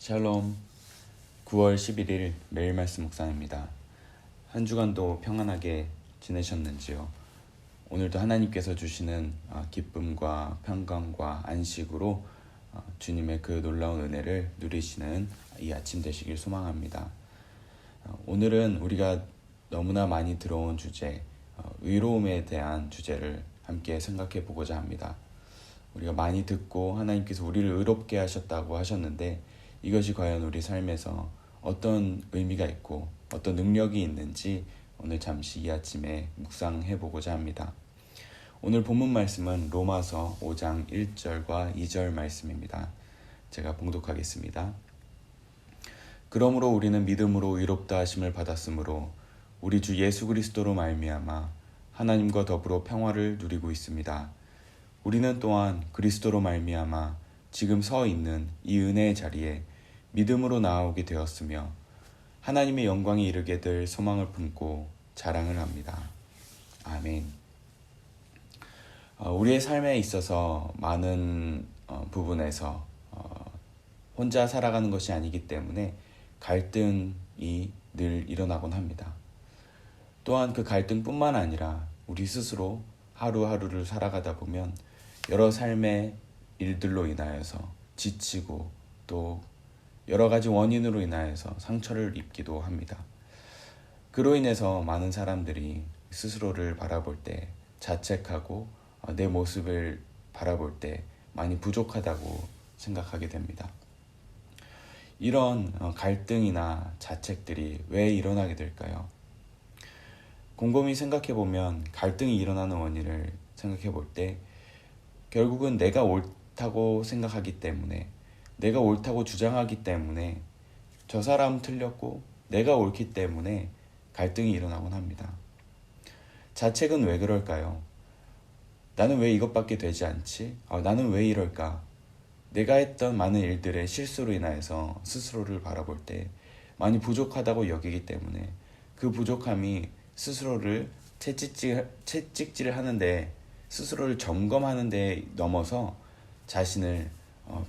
샬롬. 9월 11일 매일 말씀 묵상입니다. 한 주간도 평안하게 지내셨는지요? 오늘도 하나님께서 주시는 기쁨과 평강과 안식으로 주님의 그 놀라운 은혜를 누리시는 이 아침 되시길 소망합니다. 오늘은 우리가 너무나 많이 들어온 주제, 의로움에 대한 주제를 함께 생각해 보고자 합니다. 우리가 많이 듣고 하나님께서 우리를 의롭게 하셨다고 하셨는데 이것이 과연 우리 삶에서 어떤 의미가 있고 어떤 능력이 있는지 오늘 잠시 이 아침에 묵상해 보고자 합니다. 오늘 본문 말씀은 로마서 5장 1절과 2절 말씀입니다. 제가 봉독하겠습니다. 그러므로 우리는 믿음으로 의롭다 하심을 받았으므로 우리 주 예수 그리스도로 말미암아 하나님과 더불어 평화를 누리고 있습니다. 우리는 또한 그리스도로 말미암아 지금 서 있는 이 은혜의 자리에 믿음으로 나아오게 되었으며 하나님의 영광에 이르게 될 소망을 품고 자랑을 합니다. 아멘. 우리의 삶에 있어서 많은 부분에서 혼자 살아가는 것이 아니기 때문에 갈등이 늘 일어나곤 합니다. 또한 그 갈등뿐만 아니라 우리 스스로 하루하루를 살아가다 보면 여러 삶의 일들로 인하여서 지치고 또 여러 가지 원인으로 인하여서 상처를 입기도 합니다. 그로 인해서 많은 사람들이 스스로를 바라볼 때 자책하고 내 모습을 바라볼 때 많이 부족하다고 생각하게 됩니다. 이런 갈등이나 자책들이 왜 일어나게 될까요? 곰곰이 생각해 보면 갈등이 일어나는 원인을 생각해 볼 때 결국은 내가 옳다고 생각하기 때문에, 내가 옳다고 주장하기 때문에, 저 사람 틀렸고 내가 옳기 때문에 갈등이 일어나곤 합니다. 자책은 왜 그럴까요? 나는 왜 이것밖에 되지 않지? 나는 왜 이럴까? 내가 했던 많은 일들의 실수로 인하여서 스스로를 바라볼 때 많이 부족하다고 여기기 때문에 그 부족함이 스스로를 채찍질을 하는데, 스스로를 점검하는 데 넘어서 자신을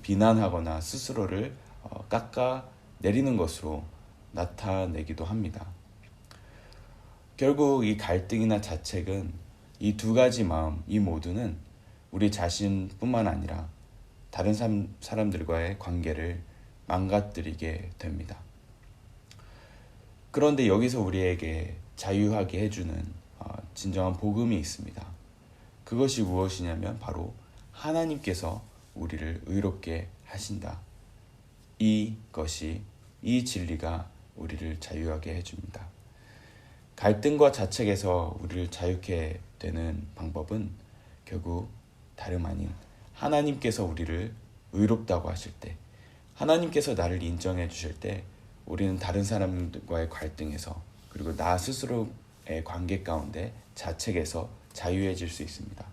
비난하거나 스스로를 깎아내리는 것으로 나타내기도 합니다. 결국 이 갈등이나 자책은 이 두 가지 마음, 이 모두는 우리 자신뿐만 아니라 다른 사람들과의 관계를 망가뜨리게 됩니다. 그런데 여기서 우리에게 자유하게 해주는 진정한 복음이 있습니다. 그것이 무엇이냐면 바로 하나님께서 우리를 의롭게 하신다. 이 진리가 우리를 자유하게 해줍니다. 갈등과 자책에서 우리를 자유케 되는 방법은 결국 다름 아닌 하나님께서 우리를 의롭다고 하실 때, 하나님께서 나를 인정해 주실 때 우리는 다른 사람과의 갈등에서 그리고 나 스스로의 관계 가운데 자책에서 자유해질 수 있습니다.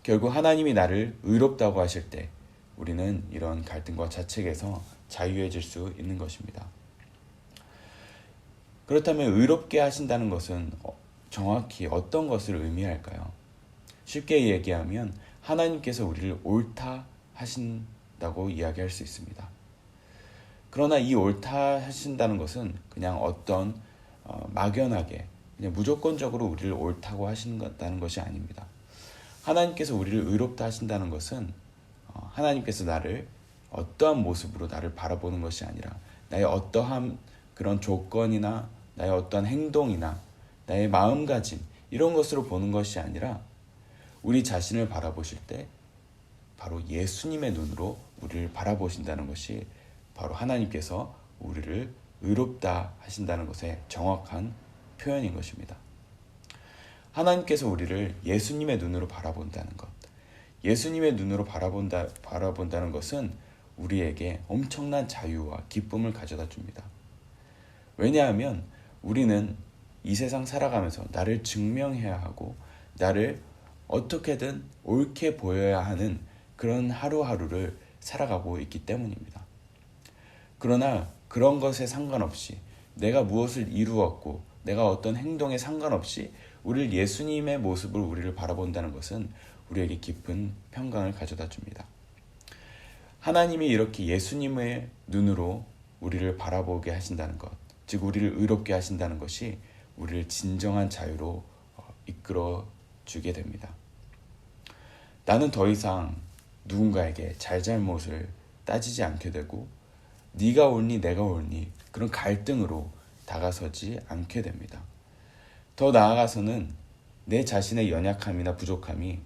결국 하나님이 나를 의롭다고 하실 때 우리는 이런 갈등과 자책에서 자유해질 수 있는 것입니다. 그렇다면 의롭게 하신다는 것은 정확히 어떤 것을 의미할까요? 쉽게 얘기하면 하나님께서 우리를 옳다 하신다고 이야기할 수 있습니다. 그러나 이 옳다 하신다는 것은 그냥 어떤 막연하게 그냥 무조건적으로 우리를 옳다고 하신다는 것이 아닙니다. 하나님께서 우리를 의롭다 하신다는 것은 하나님께서 나를 어떠한 모습으로 나를 바라보는 것이 아니라 나의 어떠한 그런 조건이나 나의 어떠한 행동이나 나의 마음가짐 이런 것으로 보는 것이 아니라 우리 자신을 바라보실 때 바로 예수님의 눈으로 우리를 바라보신다는 것이 바로 하나님께서 우리를 의롭다 하신다는 것의 정확한 표현인 것입니다. 하나님께서 우리를 예수님의 눈으로 바라본다는 것, 예수님의 눈으로 바라본다는 것은 우리에게 엄청난 자유와 기쁨을 가져다 줍니다. 왜냐하면 우리는 이 세상 살아가면서 나를 증명해야 하고 나를 어떻게든 옳게 보여야 하는 그런 하루하루를 살아가고 있기 때문입니다. 그러나 그런 것에 상관없이 내가 무엇을 이루었고 내가 어떤 행동에 상관없이 우리를 예수님의 모습으로 우리를 바라본다는 것은 우리에게 깊은 평강을 가져다 줍니다. 하나님이 이렇게 예수님의 눈으로 우리를 바라보게 하신다는 것, 즉 우리를 의롭게 하신다는 것이 우리를 진정한 자유로 이끌어 주게 됩니다. 나는 더 이상 누군가에게 잘잘못을 따지지 않게 되고 네가 옳니 내가 옳니 그런 갈등으로 다가서지 않게 됩니다. 더 나아가서는 내 자신의 연약함이나 부족함이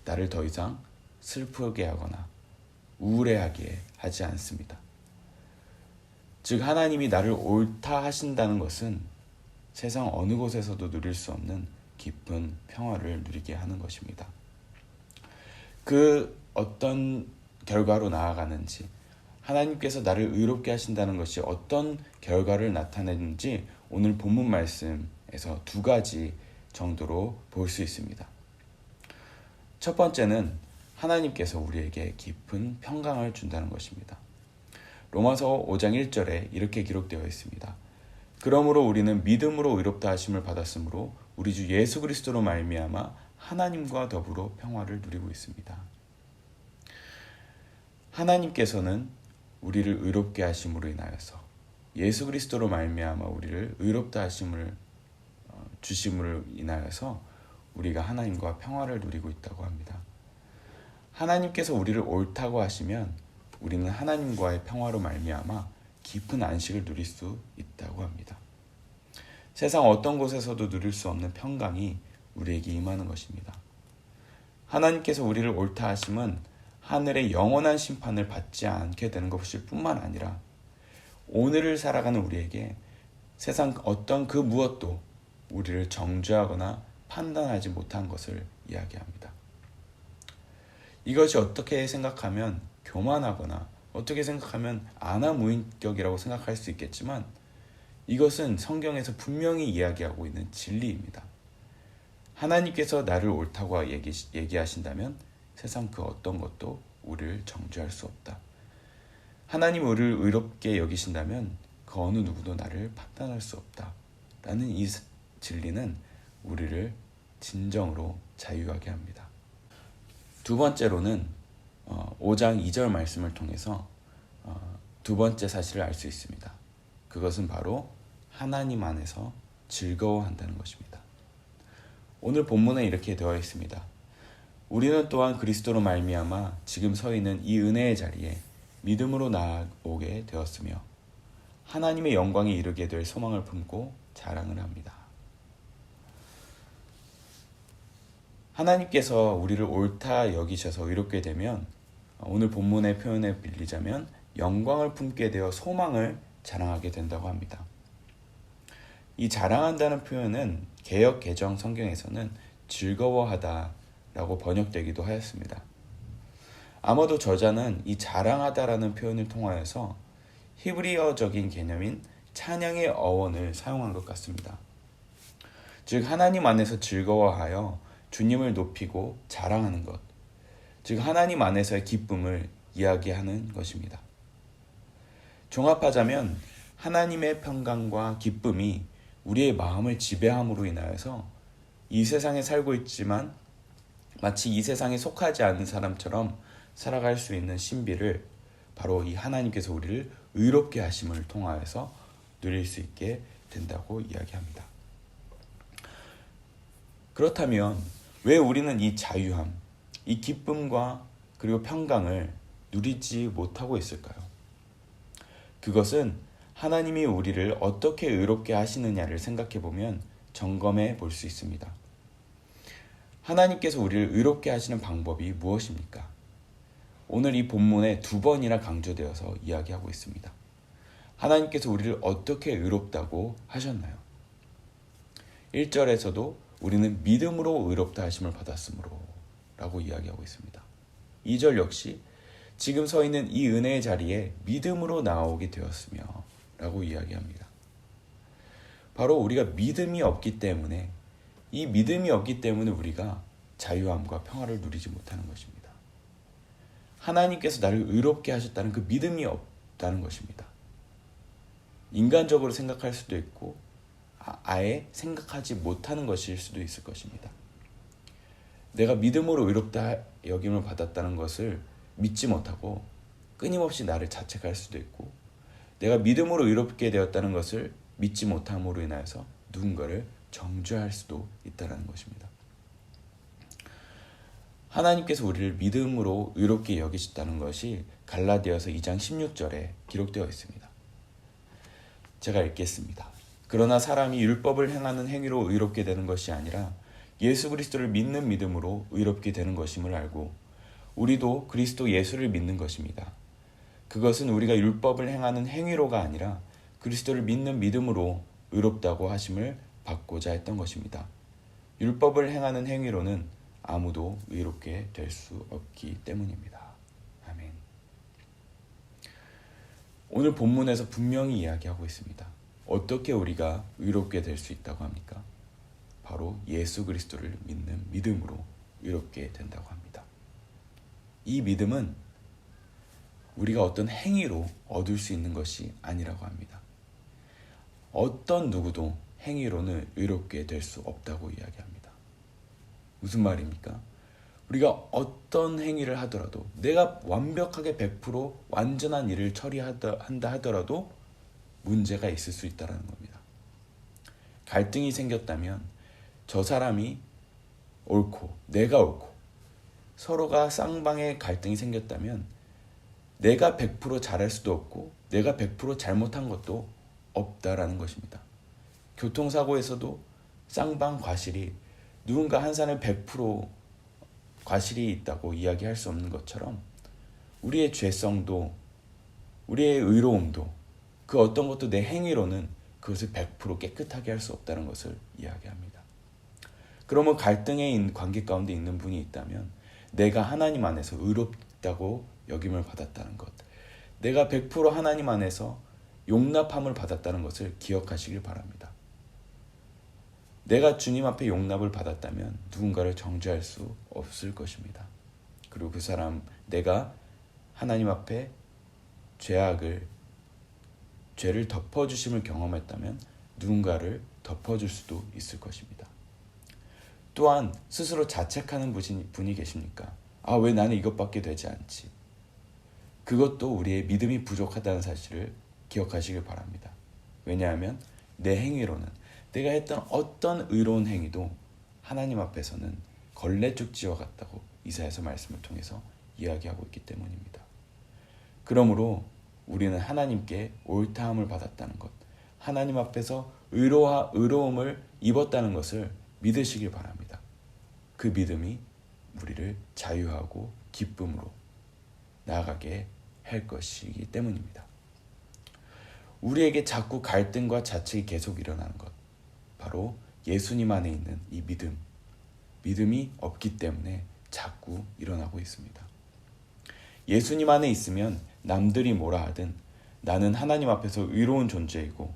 나를 더 이상 슬프게 하거나 우울해하게 하지 않습니다. 즉 하나님이 나를 옳다 하신다는 것은 세상 어느 곳에서도 누릴 수 없는 깊은 평화를 누리게 하는 것입니다. 그 어떤 결과로 나아가는지, 하나님께서 나를 의롭게 하신다는 것이 어떤 결과를 나타내는지 오늘 본문 말씀에서 두 가지 정도로 볼 수 있습니다. 첫 번째는 하나님께서 우리에게 깊은 평강을 준다는 것입니다. 로마서 5장 1절에 이렇게 기록되어 있습니다. 그러므로 우리는 믿음으로 의롭다 하심을 받았으므로 우리 주 예수 그리스도로 말미암아 하나님과 더불어 평화를 누리고 있습니다. 하나님께서는 우리를 의롭게 하심으로 인하여서 예수 그리스도로 말미암아 우리를 의롭다 하심을 주심으로 인하여서 우리가 하나님과 평화를 누리고 있다고 합니다. 하나님께서 우리를 옳다고 하시면 우리는 하나님과의 평화로 말미암아 깊은 안식을 누릴 수 있다고 합니다. 세상 어떤 곳에서도 누릴 수 없는 평강이 우리에게 임하는 것입니다. 하나님께서 우리를 옳다 하심은 하늘의 영원한 심판을 받지 않게 되는 것일 뿐만 아니라 오늘을 살아가는 우리에게 세상 어떤 그 무엇도 우리를 정죄하거나 판단하지 못한 것을 이야기합니다. 이것이 어떻게 생각하면 교만하거나 어떻게 생각하면 아나무인격이라고 생각할 수 있겠지만 이것은 성경에서 분명히 이야기하고 있는 진리입니다. 하나님께서 나를 옳다고 얘기하신다면 세상 그 어떤 것도 우리를 정죄할 수 없다. 하나님 우리를 의롭게 여기신다면 그 어느 누구도 나를 판단할 수 없다. 라는 이 진리는 우리를 진정으로 자유하게 합니다. 두 번째로는 5장 2절 말씀을 통해서 두 번째 사실을 알 수 있습니다. 그것은 바로 하나님 안에서 즐거워한다는 것입니다. 오늘 본문에 이렇게 되어 있습니다. 우리는 또한 그리스도로 말미암아 지금 서 있는 이 은혜의 자리에 믿음으로 나아오게 되었으며 하나님의 영광에 이르게 될 소망을 품고 자랑을 합니다. 하나님께서 우리를 옳다 여기셔서 의롭게 되면 오늘 본문의 표현에 빌리자면 영광을 품게 되어 소망을 자랑하게 된다고 합니다. 이 자랑한다는 표현은 개역 개정 성경에서는 즐거워하다라고 번역되기도 하였습니다. 아마도 저자는 이 자랑하다라는 표현을 통하여서 히브리어적인 개념인 찬양의 어원을 사용한 것 같습니다. 즉 하나님 안에서 즐거워하여 주님을 높이고 자랑하는 것, 즉 하나님 안에서의 기쁨을 이야기하는 것입니다. 종합하자면 하나님의 평강과 기쁨이 우리의 마음을 지배함으로 인하여서 이 세상에 살고 있지만 마치 이 세상에 속하지 않는 사람처럼 살아갈 수 있는 신비를 바로 이 하나님께서 우리를 의롭게 하심을 통하여서 누릴 수 있게 된다고 이야기합니다. 그렇다면 왜 우리는 이 자유함, 이 기쁨과 그리고 평강을 누리지 못하고 있을까요? 그것은 하나님이 우리를 어떻게 의롭게 하시느냐를 생각해 보면 점검해 볼 수 있습니다. 하나님께서 우리를 의롭게 하시는 방법이 무엇입니까? 오늘 이 본문에 두 번이나 강조되어서 이야기하고 있습니다. 하나님께서 우리를 어떻게 의롭다고 하셨나요? 1절에서도 우리는 믿음으로 의롭다 하심을 받았으므로 라고 이야기하고 있습니다. 2절 역시 지금 서 있는 이 은혜의 자리에 믿음으로 나오게 되었으며 라고 이야기합니다. 바로 우리가 믿음이 없기 때문에 이 믿음이 없기 때문에 우리가 자유함과 평화를 누리지 못하는 것입니다. 하나님께서 나를 의롭게 하셨다는 그 믿음이 없다는 것입니다. 인간적으로 생각할 수도 있고 아예 생각하지 못하는 것일 수도 있을 것입니다. 내가 믿음으로 의롭다 여김을 받았다는 것을 믿지 못하고 끊임없이 나를 자책할 수도 있고, 내가 믿음으로 의롭게 되었다는 것을 믿지 못함으로 인하여서 누군가를 정죄할 수도 있다는 것입니다. 하나님께서 우리를 믿음으로 의롭게 여기셨다는 것이 갈라디아서 2장 16절에 기록되어 있습니다. 제가 읽겠습니다. 그러나 사람이 율법을 행하는 행위로 의롭게 되는 것이 아니라 예수 그리스도를 믿는 믿음으로 의롭게 되는 것임을 알고 우리도 그리스도 예수를 믿는 것입니다. 그것은 우리가 율법을 행하는 행위로가 아니라 그리스도를 믿는 믿음으로 의롭다고 하심을 받고자 했던 것입니다. 율법을 행하는 행위로는 아무도 의롭게 될 수 없기 때문입니다. 아멘. 오늘 본문에서 분명히 이야기하고 있습니다. 어떻게 우리가 의롭게 될 수 있다고 합니까? 바로 예수 그리스도를 믿는 믿음으로 의롭게 된다고 합니다. 이 믿음은 우리가 어떤 행위로 얻을 수 있는 것이 아니라고 합니다. 어떤 누구도 행위로는 의롭게 될 수 없다고 이야기합니다. 무슨 말입니까? 우리가 어떤 행위를 하더라도 내가 완벽하게 100% 완전한 일을 처리한다 하더라도 문제가 있을 수 있다는 겁니다. 갈등이 생겼다면 저 사람이 옳고 내가 옳고 서로가 쌍방의 갈등이 생겼다면 내가 100% 잘할 수도 없고 내가 100% 잘못한 것도 없다라는 것입니다. 교통사고에서도 쌍방 과실이 누군가 한 사람의 100% 과실이 있다고 이야기할 수 없는 것처럼 우리의 죄성도 우리의 의로움도 그 어떤 것도 내 행위로는 그것을 100% 깨끗하게 할 수 없다는 것을 이야기합니다. 그러면 갈등의 관계 가운데 있는 분이 있다면 내가 하나님 안에서 의롭다고 역임을 받았다는 것, 내가 100% 하나님 안에서 용납함을 받았다는 것을 기억하시길 바랍니다. 내가 주님 앞에 용납을 받았다면 누군가를 정죄할 수 없을 것입니다. 그리고 그 사람, 내가 하나님 앞에 죄를 덮어주심을 경험했다면 누군가를 덮어줄 수도 있을 것입니다. 또한 스스로 자책하는 분이 계십니까? 왜 나는 이것밖에 되지 않지? 그것도 우리의 믿음이 부족하다는 사실을 기억하시길 바랍니다. 왜냐하면 내 행위로는 내가 했던 어떤 의로운 행위도 하나님 앞에서는 걸레쪽지와 같다고 이사야서 말씀을 통해서 이야기하고 있기 때문입니다. 그러므로 우리는 하나님께 옳다함을 받았다는 것, 하나님 앞에서 의로움을 입었다는 것을 믿으시길 바랍니다. 그 믿음이 우리를 자유하고 기쁨으로 나아가게 할 것이기 때문입니다. 우리에게 자꾸 갈등과 자책이 계속 일어나는 것, 바로 예수님 안에 있는 이 믿음이 없기 때문에 자꾸 일어나고 있습니다. 예수님 안에 있으면 남들이 뭐라 하든 나는 하나님 앞에서 의로운 존재이고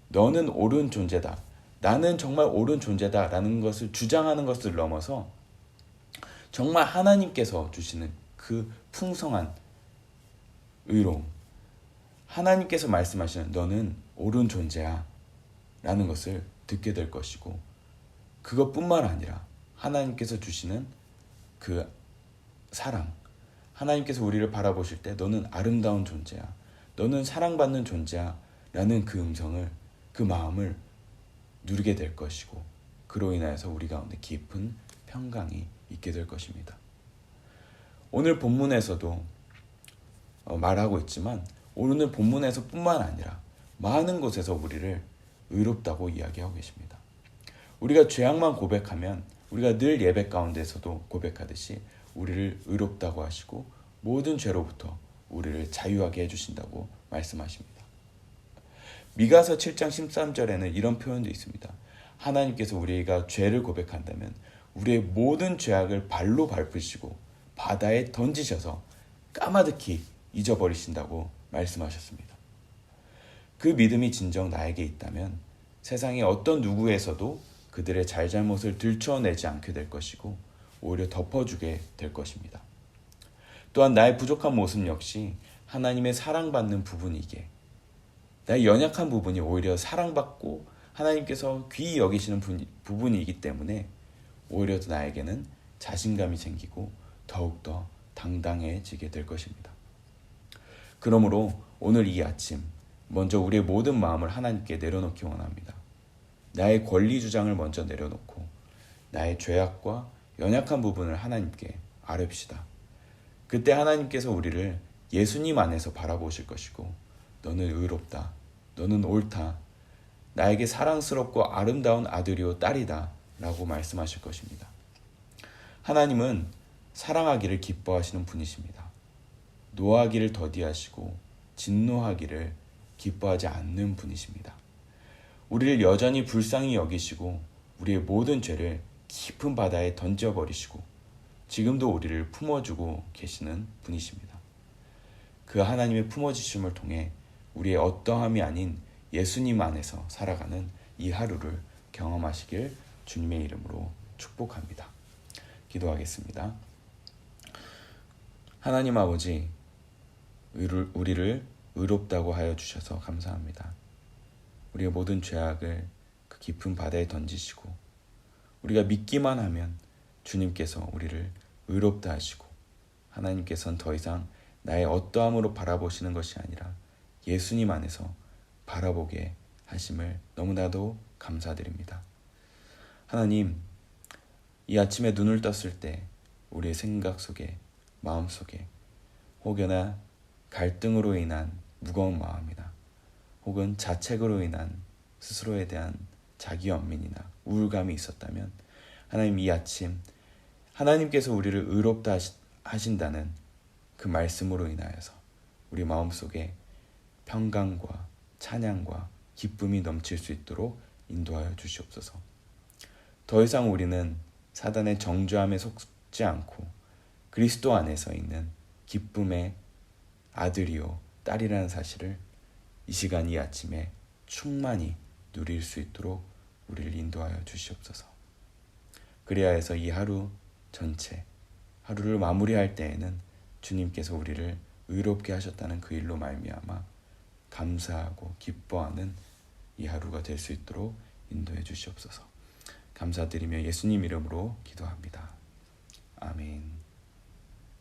너는 옳은 존재다, 나는 정말 옳은 존재다 라는 것을 주장하는 것을 넘어서 정말 하나님께서 주시는 그 풍성한 의로움, 하나님께서 말씀하시는 너는 옳은 존재야 라는 것을 듣게 될 것이고, 그것뿐만 아니라 하나님께서 주시는 그 사랑, 하나님께서 우리를 바라보실 때 너는 아름다운 존재야, 너는 사랑받는 존재야 라는 그 음성을, 그 마음을 누리게 될 것이고, 그로 인하여서 우리 가운데 깊은 평강이 있게 될 것입니다. 오늘 본문에서도 말하고 있지만 오늘 본문에서 뿐만 아니라 많은 곳에서 우리를 의롭다고 이야기하고 계십니다. 우리가 죄악만 고백하면 우리가 늘 예배 가운데서도 고백하듯이 우리를 의롭다고 하시고 모든 죄로부터 우리를 자유하게 해주신다고 말씀하십니다. 미가서 7장 13절에는 이런 표현도 있습니다. 하나님께서 우리가 죄를 고백한다면 우리의 모든 죄악을 발로 밟으시고 바다에 던지셔서 까마득히 잊어버리신다고 말씀하셨습니다. 그 믿음이 진정 나에게 있다면 세상의 어떤 누구에서도 그들의 잘잘못을 들춰내지 않게 될 것이고 오히려 덮어주게 될 것입니다. 또한 나의 부족한 모습 역시 하나님의 사랑받는 부분이기에 나의 연약한 부분이 오히려 사랑받고 하나님께서 귀히 여기시는 부분이기 때문에 오히려 더 나에게는 자신감이 생기고 더욱더 당당해지게 될 것입니다. 그러므로 오늘 이 아침 먼저 우리의 모든 마음을 하나님께 내려놓기 원합니다. 나의 권리 주장을 먼저 내려놓고 나의 죄악과 연약한 부분을 하나님께 아뢰읍시다. 그때 하나님께서 우리를 예수님 안에서 바라보실 것이고 너는 의롭다, 너는 옳다, 나에게 사랑스럽고 아름다운 아들이요 딸이다 라고 말씀하실 것입니다. 하나님은 사랑하기를 기뻐하시는 분이십니다. 노하기를 더디하시고 진노하기를 기뻐하지 않는 분이십니다. 우리를 여전히 불쌍히 여기시고 우리의 모든 죄를 깊은 바다에 던져버리시고 지금도 우리를 품어주고 계시는 분이십니다. 그 하나님의 품어주심을 통해 우리의 어떠함이 아닌 예수님 안에서 살아가는 이 하루를 경험하시길 주님의 이름으로 축복합니다. 기도하겠습니다. 하나님 아버지, 우리를 의롭다고 하여 주셔서 감사합니다. 우리의 모든 죄악을 그 깊은 바다에 던지시고 우리가 믿기만 하면 주님께서 우리를 의롭다 하시고 하나님께서는 더 이상 나의 어떠함으로 바라보시는 것이 아니라 예수님 안에서 바라보게 하심을 너무나도 감사드립니다. 하나님, 이 아침에 눈을 떴을 때 우리의 생각 속에, 마음 속에 혹여나 갈등으로 인한 무거운 마음이나 혹은 자책으로 인한 스스로에 대한 자기 연민이나 우울감이 있었다면 하나님, 이 아침 하나님께서 우리를 의롭다 하신다는 그 말씀으로 인하여서 우리 마음속에 평강과 찬양과 기쁨이 넘칠 수 있도록 인도하여 주시옵소서. 더 이상 우리는 사단의 정죄함에 속지 않고 그리스도 안에서 있는 기쁨의 아들이요 딸이라는 사실을 이 시간 이 아침에 충만히 누릴 수 있도록 우리를 인도하여 주시옵소서. 그래야 해서 이 하루 전체, 하루를 마무리할 때에는 주님께서 우리를 의롭게 하셨다는 그 일로 말미암아 감사하고 기뻐하는 이 하루가 될 수 있도록 인도해 주시옵소서. 감사드리며 예수님 이름으로 기도합니다. 아멘.